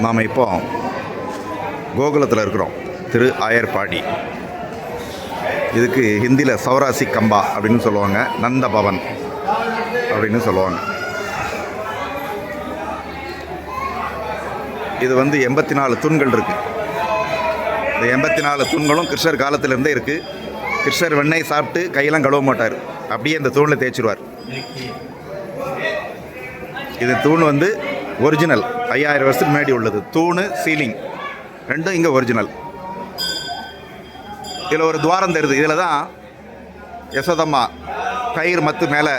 நாம் இப்போ கோகுலத்தில் இருக்கிறோம். திரு ஆயர்பாடி. இதுக்கு ஹிந்தியில் சௌராசி கம்பா அப்படின்னு சொல்லுவாங்க, நந்த பவன் அப்படின்னு சொல்லுவாங்க. இது 84 தூண்கள் இருக்குது. இந்த 84 தூண்களும் கிருஷ்ணர் காலத்திலேருந்தே இருக்குது. கிருஷ்ணர் வெண்ணெய் சாப்பிட்டு கையெல்லாம் கழுவ மாட்டார், அப்படியே இந்த தூணில் தேய்ச்சிருவார். இது தூண் ஒரிஜினல் 5000 வருஷத்துக்கு முன்னாடி உள்ளது. தூணு சீலிங் ரெண்டும் இங்கே ஒரிஜினல். இதில் ஒரு துவாரம் தருது. இதில் தான் யசோதம்மா தயிர் மத்து மேலே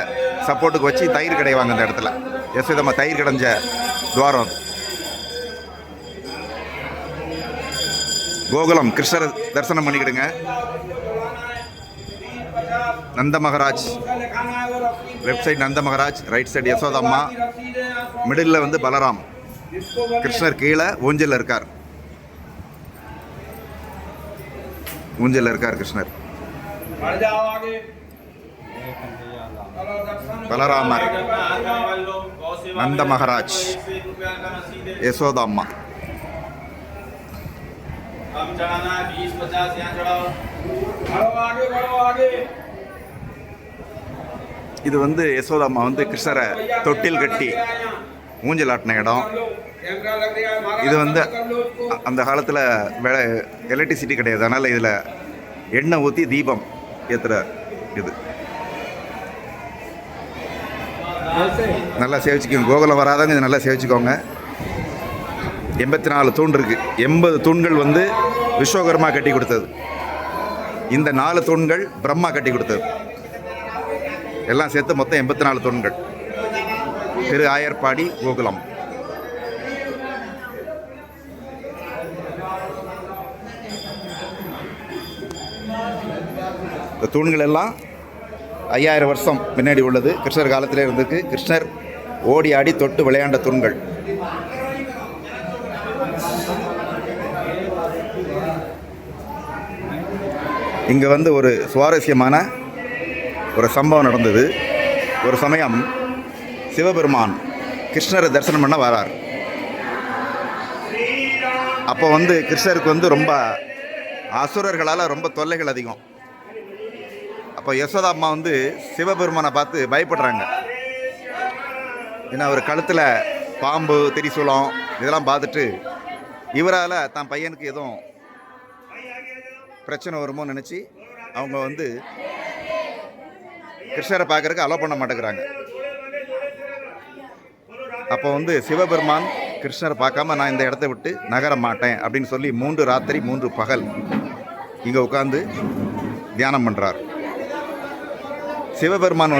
சப்போர்ட்டுக்கு வச்சு தயிர் கிடைவாங்க. இந்த இடத்துல யசோதம்மா தயிர் கிடைஞ்ச துவாரம். கோகுலம் கிருஷ்ணர் தரிசனம் பண்ணிக்கிடுங்க. Nanda Maharaj, left side Nanda Maharaj, right side Yashodamma, middle Balaram. கிருஷ்ணர் கீழே ஊஞ்சலில் இருக்கார். ஊஞ்சலில் இருக்கார் கிருஷ்ணர். பலராமர், நந்த மகாராஜ், யசோதம்மா. இது யசோதம்மா கிருஷ்ணரை தொட்டில் கட்டி ஊஞ்சல் ஆட்டின இடம். இது அந்த காலத்தில் எலக்ட்ரிசிட்டி கிடையாது, அதனால் இதில் எண்ணெய் ஊற்றி தீபம் ஏற்றுற இது. நல்லா சேவிச்சுக்கோங்க. கோகுலம் வராதவங்க இது நல்லா சேவிச்சுக்கோங்க. 84 தூண் இருக்குது. 80 தூண்கள் விஸ்வகர்மா கட்டி கொடுத்தது. இந்த 4 தூண்கள் பிரம்மா கட்டி கொடுத்தது. எல்லாம் சேர்த்து மொத்தம் 84 தூண்கள். திரு ஆயர்பாடி, கோகுலம். இந்த தூண்கள் எல்லாம் 5000 வருஷம் முன்னாடி உள்ளது. கிருஷ்ணர் காலத்திலே இருந்திருக்கு. கிருஷ்ணர் ஓடி ஆடி தொட்டு விளையாண்ட தூண்கள். இங்கே ஒரு சுவாரஸ்யமான ஒரு சம்பவம் நடந்தது. ஒரு சமயம் சிவபெருமான் கிருஷ்ணரை தரிசனம் பண்ண வரார். அப்போ கிருஷ்ணருக்கு ரொம்ப அசுரர்களால் ரொம்ப தொல்லைகள் அதிகம். அப்போ யசோதம்மா சிவபெருமானை பார்த்து பயப்படுறாங்க. ஏன்னா அவர் கழுத்தில் பாம்பு, திரிசூலம் இதெல்லாம் பார்த்துட்டு இவரால் தான் பையனுக்கு எதுவும் பிரச்சனை வருமோ நினச்சி அவங்க கிருஷ்ணரை பார்க்கறதுக்கு அலோ பண்ண மாட்டேங்கிறாங்க. அப்போ சிவபெருமான் கிருஷ்ணரை பார்க்காம நான் இந்த இடத்த விட்டு நகர மாட்டேன் அப்படின்னு சொல்லி 3 ராத்திரி 3 பகல் இங்கே உட்காந்து தியானம் பண்ணுறார். சிவபெருமான்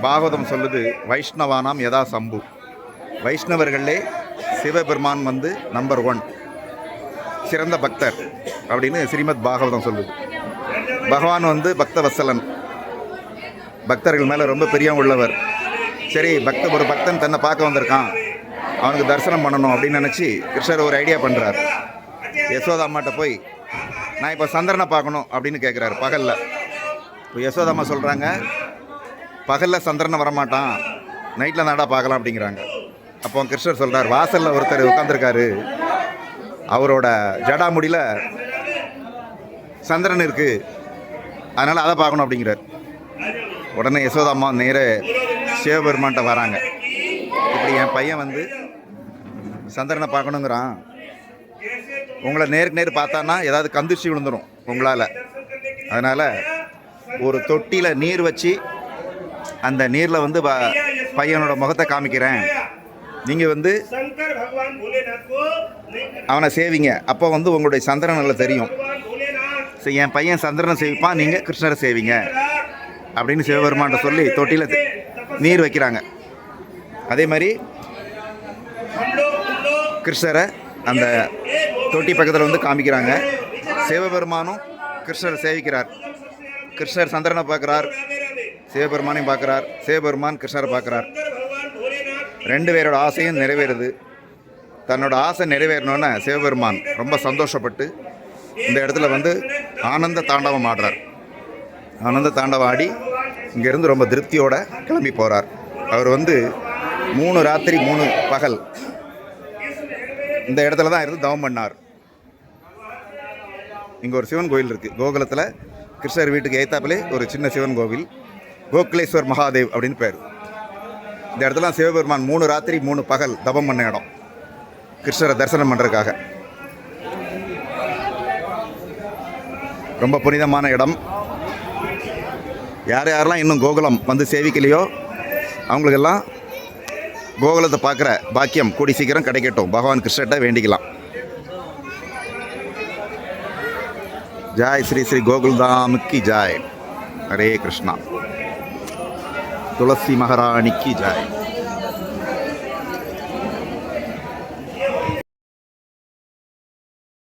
பாகவதம் சொல்லுது, வைஷ்ணவானாம் யதா சம்பு. வைஷ்ணவர்களே சிவபெருமான் நம்பர் 1 சிறந்த பக்தர் அப்படின்னு ஸ்ரீமத் பாகவதம் சொல்லுது. பகவான் பக்தவத்சலன், பக்தர்கள் மேலே ரொம்ப பிரியம் உள்ளவர். சரி, ஒரு பக்தன் தன்னை பார்க்க வந்திருக்கான், அவனுக்கு தரிசனம் பண்ணணும் அப்படின்னு நினச்சி கிருஷ்ணர் ஒரு ஐடியா பண்ணுறார். யசோதாம்மாட்ட போய் நான் இப்போ சந்திரனை பார்க்கணும் அப்படின்னு கேட்குறாரு பகலில். இப்போ யசோதாம்மா சொல்கிறாங்க, பகலில் சந்திரனை வரமாட்டான், நைட்டில் தாண்டா பார்க்கலாம் அப்படிங்கிறாங்க. அப்போ கிருஷ்ணர் சொல்கிறார், வாசலில் ஒருத்தர் உட்காந்துருக்காரு, அவரோட ஜடாமுடியில் சந்திரன் இருக்குது, அதனால் அதை பார்க்கணும் அப்படிங்கிறார். உடனே யசோதாம்மா நேர சிவபெருமான்கிட்ட வராங்க. இப்படி என் பையன் சந்திரனை பார்க்கணுங்கிறான், உங்களை நேருக்கு நேர் பார்த்தான்னா ஏதாவது கந்திர்ச்சி விழுந்துடும் உங்களால். அதனால் ஒரு தொட்டியில் நீர் வச்சு அந்த நீரில் பையனோட முகத்தை காமிக்கிறேன், நீங்கள் அவனை சேவிங்க, அப்போ உங்களுடைய சந்திரன் நல்லா தெரியும். சரி, என் பையன் சந்திரனை சேவிப்பான், நீங்கள் கிருஷ்ணரை சேவிங்க அப்படின்னு சிவபெருமான்ட்ட சொல்லி தொட்டியில் நீர் வைக்கிறாங்க. அதே மாதிரி கிருஷ்ணரை அந்த தொட்டி பக்கத்தில் காமிக்கிறாங்க. சிவபெருமானும் கிருஷ்ணரை சேவிக்கிறார். கிருஷ்ணர் சந்திரனை பார்க்குறார், சிவபெருமானையும் பார்க்குறார், சிவபெருமான் கிருஷ்ணரை பார்க்குறார். 2 பேரோட ஆசையும் நிறைவேறுது. தன்னோட ஆசை நிறைவேறணுன்னு சிவபெருமான் ரொம்ப சந்தோஷப்பட்டு இந்த இடத்துல ஆனந்த தாண்டவம் ஆடுறார். ஆனந்த தாண்டவம் ஆடி இங்கேருந்து ரொம்ப திருப்தியோடு கிளம்பி போகிறார். அவர் 3 ராத்திரி 3 பகல் இந்த இடத்துல தான் இருந்து தவம் பண்ணார். இங்கே ஒரு சிவன் கோவில் இருக்குது. கோகுலத்தில் கிருஷ்ணர் வீட்டுக்கு ஏத்தாப்பிலே ஒரு சின்ன சிவன் கோவில், கோகுலேஸ்வர் மகாதேவ் அப்படின்னு பேர். இந்த இடத்துல சிவபெருமான் 3 ராத்திரி 3 பகல் தவம் பண்ண இடம், கிருஷ்ணரை தரிசனம் பண்ணுறதுக்காக. ரொம்ப புனிதமான இடம். யாரெல்லாம் இன்னும் கோகுலம் வந்து சேவிக்கலையோ அவங்களுக்கெல்லாம் கோகுலத்தை பார்க்குற பாக்கியம் கூடி சீக்கிரம் கிடைக்கட்டும். பகவான் கிருஷ்ணர்கிட்ட வேண்டிக்கலாம். ஜாய் ஸ்ரீ ஸ்ரீ கோகுல்தாமுக்கு ஜாய். ஹரே கிருஷ்ணா. துளசி மகாராணிக்கு ஜாய்.